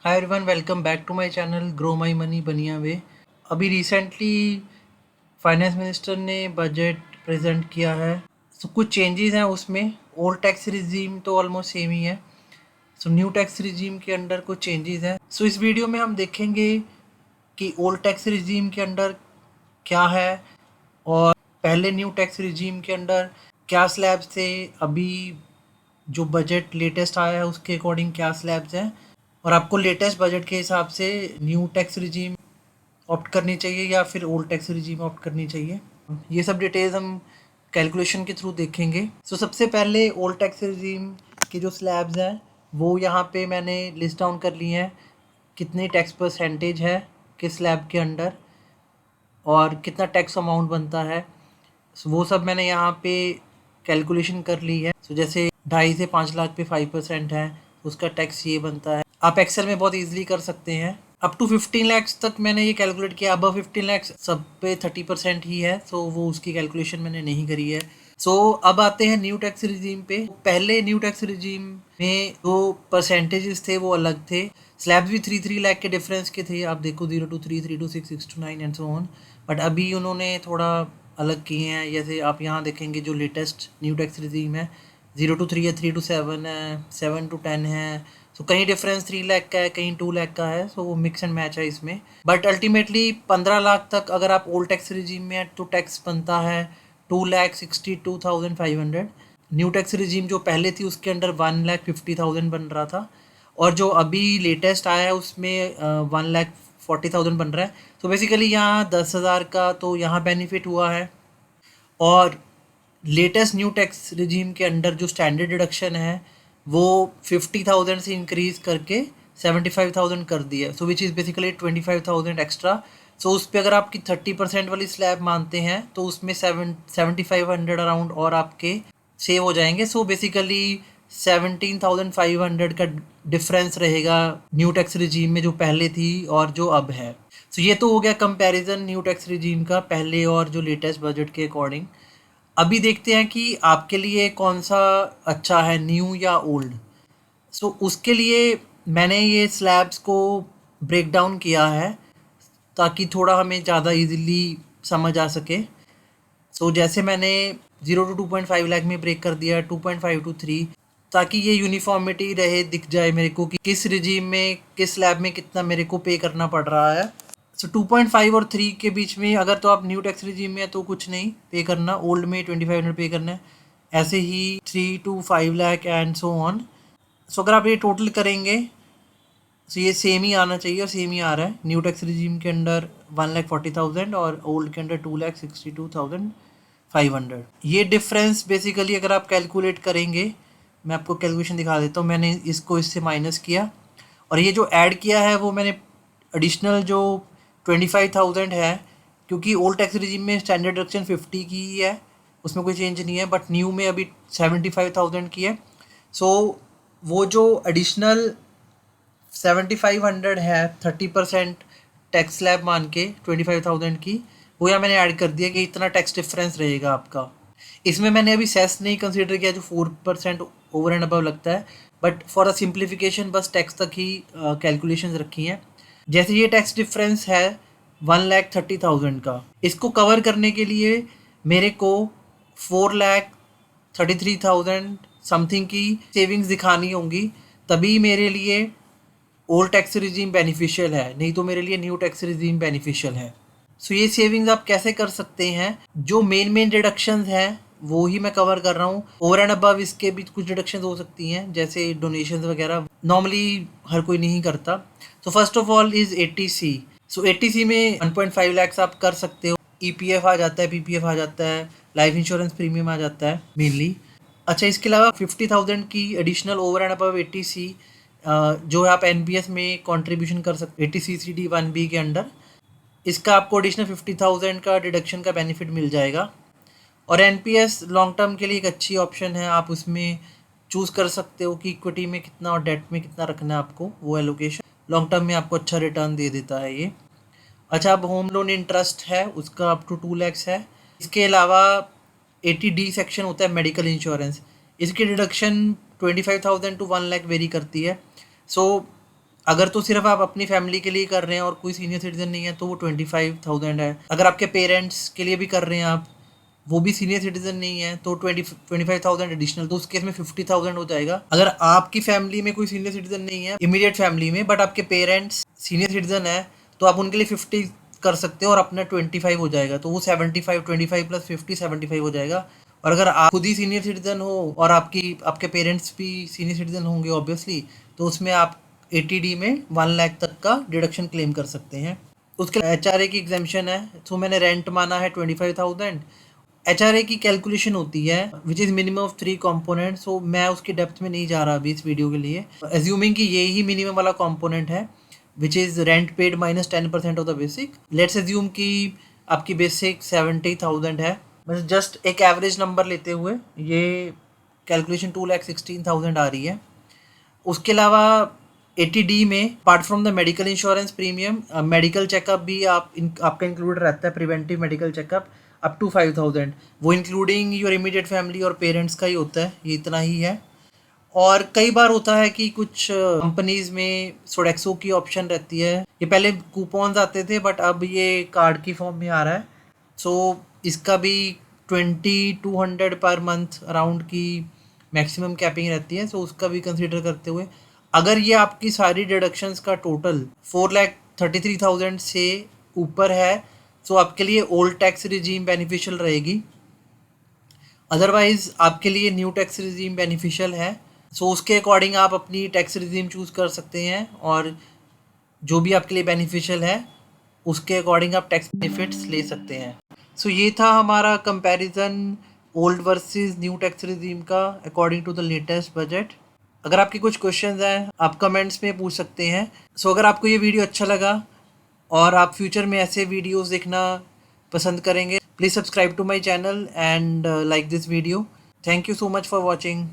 Hi everyone, welcome back to my channel grow my money baniya way. अभी recently finance minister ने budget present किया है। कुछ changes हैं उसमें। ओल्ड टैक्स रिजीम तो ऑलमोस्ट सेम ही है। न्यू टैक्स रिजीम के अंडर कुछ चेंजेस हैं। इस वीडियो में हम देखेंगे कि ओल्ड टैक्स रिजीम के अंडर क्या है और पहले न्यू टैक्स रिजीम के अंडर क्या स्लैब्स थे, अभी जो बजट लेटेस्ट आया है उसके अकॉर्डिंग क्या स्लैब्स हैं, और आपको लेटेस्ट बजट के हिसाब से न्यू टैक्स रिजीम ऑप्ट करनी चाहिए या फिर ओल्ड टैक्स रिजीम ऑप्ट करनी चाहिए। ये सब डिटेल्स हम कैलकुलेशन के थ्रू देखेंगे। सबसे पहले ओल्ड टैक्स रिजीम के जो स्लैब्स हैं वो यहाँ पे मैंने लिस्ट डाउन कर लिए हैं। कितनी टैक्स परसेंटेज है किस स्लैब के अंडर और कितना टैक्स अमाउंट बनता है, वो सब मैंने यहाँ पे कैलकुलेशन कर ली है। जैसे 2.5 से 5 लाख पे 5% है, उसका टैक्स ये बनता है। आप एक्सेल में बहुत इजीली कर सकते हैं। अप टू 15 लैक्स तक मैंने ये कैलकुलेट किया। अब 15 लैक्स सब पे 30% ही है, वो उसकी कैलकुलेशन मैंने नहीं करी है। अब आते हैं न्यू टैक्स रिजीम पे। पहले न्यू टैक्स रिजीम में जो परसेंटेजेस थे वो अलग थे। स्लैब्स भी 3-3 लाख के डिफरेंस के थे। आप देखो 0 to 3, 3 to 6, 6 to 9 and so on. But अभी उन्होंने थोड़ा अलग किए हैं। जैसे आप यहाँ देखेंगे जो लेटेस्ट न्यू टैक्स रिजीम है 0 to 3 है, 3 to 7 है, 7 to 10 है। कहीं डिफरेंस 3 लाख का है, कहीं 2 लाख का है। वो मिक्स एंड मैच है इसमें। बट अल्टीमेटली 15 लाख तक अगर आप ओल्ड टैक्स रिजीम में है तो टैक्स बनता है 2,62,500। न्यू टैक्स रिजीम जो पहले थी उसके अंडर 1,50,000 बन रहा था, और जो अभी लेटेस्ट आया है उसमें 1,40,000 बन रहा है। बेसिकली यहाँ 10,000 का तो यहाँ बेनिफिट हुआ है। और लेटेस्ट न्यू टैक्स रिजीम के अंडर जो स्टैंडर्ड डिडक्शन है वो 50,000 से इंक्रीज करके 75,000 कर दिया। Which is basically 25,000 extra. उस पर अगर आपकी 30% वाली स्लैब मानते हैं तो उसमें 7,500 अराउंड और आपके सेव हो जाएंगे। बेसिकली 17,500 का डिफरेंस रहेगा न्यू टैक्स रिजीम में जो पहले थी और जो अब है। ये तो हो गया कंपैरिजन न्यू टैक्स रिजीम का पहले और जो लेटेस्ट बजट के अकॉर्डिंग। अभी देखते हैं कि आपके लिए कौन सा अच्छा है, न्यू या ओल्ड। उसके लिए मैंने ये स्लैब्स को ब्रेक डाउन किया है ताकि थोड़ा हमें ज़्यादा इजीली समझ आ सके। जैसे मैंने 0 to 2.5 लाख में ब्रेक कर दिया, 2.5 to 3, ताकि ये यूनिफॉर्मिटी रहे, दिख जाए मेरे को कि किस रिजीम में किस स्लैब में कितना मेरे को पे करना पड़ रहा है। 2.5 और 3 के बीच में अगर तो आप न्यू टैक्स रिजीम में है तो कुछ नहीं पे करना, ओल्ड में 2,500 पे करना है। ऐसे ही 3 to 5 lakh and so on. अगर आप ये टोटल करेंगे ये सेम ही आना चाहिए, और सेम ही आ रहा है। न्यू टैक्स रिजीम के अंडर 1,40,000 और ओल्ड के अंडर 2,62,500। ये डिफरेंस बेसिकली अगर आप कैलकुलेट करेंगे, मैं आपको कैलकुलेशन दिखा देता हूँ। मैंने इसको इससे माइनस किया और ये जो ऐड किया है वो मैंने एडिशनल जो 25,000 है, क्योंकि ओल्ड टैक्स रिजीम में स्टैंडर्ड डिडक्शन 50 की ही है, उसमें कोई चेंज नहीं है। बट न्यू में अभी 75,000 की है। वो जो एडिशनल 7,500 है 30% टैक्स स्लैब मान के 25,000 की, वो यहाँ मैंने ऐड कर दिया कि इतना टैक्स डिफरेंस रहेगा आपका। इसमें मैंने अभी सेस नहीं कंसीडर किया जो 4% ओवर एंड अबव लगता है, बट फॉर अ सिंप्लीफिकेशन बस टैक्स तक ही कैलकुलेशंस रखी हैं। जैसे ये टैक्स डिफरेंस है 1,30,000 का, इसको कवर करने के लिए मेरे को 4,33,000 समथिंग की सेविंग्स दिखानी होंगी, तभी मेरे लिए ओल्ड टैक्स रिजीम बेनिफिशियल है, नहीं तो मेरे लिए न्यू टैक्स रिजीम बेनिफिशियल है। ये सेविंग्स आप कैसे कर सकते हैं? जो मेन डिडक्शंस हैं वो ही मैं कवर कर रहा हूँ। ओवर एंड अबव इसके भी कुछ डिडक्शंस हो सकती हैं, जैसे डोनेशंस वगैरह, नॉर्मली हर कोई नहीं करता। First of all is ATC। ATC में 1.5 लैक्स आप कर सकते हो। EPF आ जाता है, PPF आ जाता है, लाइफ इंश्योरेंस प्रीमियम आ जाता है मेनली। अच्छा, इसके अलावा 50,000 की additional over and above ATC जो है आप NPS में कंट्रीब्यूशन कर सकते, ATCCD 1B के अंडर। इसका आपको एडिशनल 50,000 का डिडक्शन का बेनिफिट मिल जाएगा। और NPS लॉन्ग टर्म के लिए एक अच्छी ऑप्शन है। आप उसमें चूज़ कर सकते हो कि इक्विटी में कितना और डेट में कितना रखना है आपको। वो एलोकेशन लॉन्ग टर्म में आपको अच्छा रिटर्न दे देता है ये। अच्छा, अब होम लोन इंटरेस्ट है उसका अप टू 2 लैक्स है। इसके अलावा 80D सेक्शन होता है मेडिकल इंश्योरेंस, इसकी डिडक्शन 25,000 to 1 लाख वेरी करती है। अगर तो सिर्फ आप अपनी फैमिली के लिए कर रहे हैं और कोई सीनियर सिटीजन नहीं है तो वो 25,000 है। अगर आपके पेरेंट्स के लिए भी कर रहे हैं आप, वो भी सीनियर सिटीजन नहीं है, तो 25,000 एडिशनल, तो उस केस में 50,000 हो जाएगा। अगर आपकी फैमिली में कोई सीनियर सिटीजन नहीं है इमीडिएट फैमिली में, बट आपके पेरेंट्स सीनियर सिटीजन है, तो आप उनके लिए 50 कर सकते हो और अपना 25 हो जाएगा, तो वो 75, 25 प्लस 50 75 हो जाएगा। और अगर आप खुद ही सीनियर सिटीजन हो और आपके पेरेंट्स भी सीनियर सिटीजन होंगे ऑब्वियसली, तो उसमें आप 80D में 1 लाख तक का डिडक्शन क्लेम कर सकते हैं। उसके HRA की एग्जामेशन है, तो मैंने रेंट माना है 25,000। HRA की कैलकुलेशन होती है which is minimum of 3 component, so मैं उसकी डेप्थ में नहीं जा रहा अभी इस वीडियो के लिए। एज्यूमिंग कि ये ही मिनिमम वाला कंपोनेंट है which is rent paid minus 10% of the basic. Let's assume कि आपकी बेसिक 70,000 है। बस जस्ट एक एवरेज नंबर लेते हुए ये कैलकुलेशन 2,16,000 आ रही है। उसके अलावा 80D में apart from the medical insurance premium, medical checkup भी आपका इंक्लूड रहता है, preventive medical checkup up to 5,000, वो इंक्लूडिंग योर इमीडिएट फैमिली और पेरेंट्स का ही होता है, ये इतना ही है। और कई बार होता है कि कुछ कंपनीज में सोडेक्सो की ऑप्शन रहती है। ये पहले कूपन्स आते थे बट अब ये कार्ड की फॉर्म में आ रहा है, सो इसका भी 2,200 पर मंथ अराउंड की मैक्सिमम कैपिंग रहती है, सो उसका भी कंसिडर करते हुए अगर ये आपकी सारी डिडक्शंस का टोटल 4,33,000 से ऊपर है, सो आपके लिए ओल्ड टैक्स रिजीम बेनिफिशियल रहेगी। अदरवाइज आपके लिए न्यू टैक्स रिजीम बेनिफिशियल है, सो उसके अकॉर्डिंग आप अपनी टैक्स रिजीम चूज़ कर सकते हैं और जो भी आपके लिए बेनिफिशियल है उसके अकॉर्डिंग आप टैक्स बेनिफिट्स ले सकते हैं। सो ये था हमारा comparison old versus new tax regime का according to the latest budget. अगर आपके कुछ क्वेश्चंस हैं आप कमेंट्स में पूछ सकते हैं। सो अगर आपको ये वीडियो अच्छा लगा और आप फ्यूचर में ऐसे वीडियोस देखना पसंद करेंगे, please subscribe to my channel and like this video. Thank you so much for watching.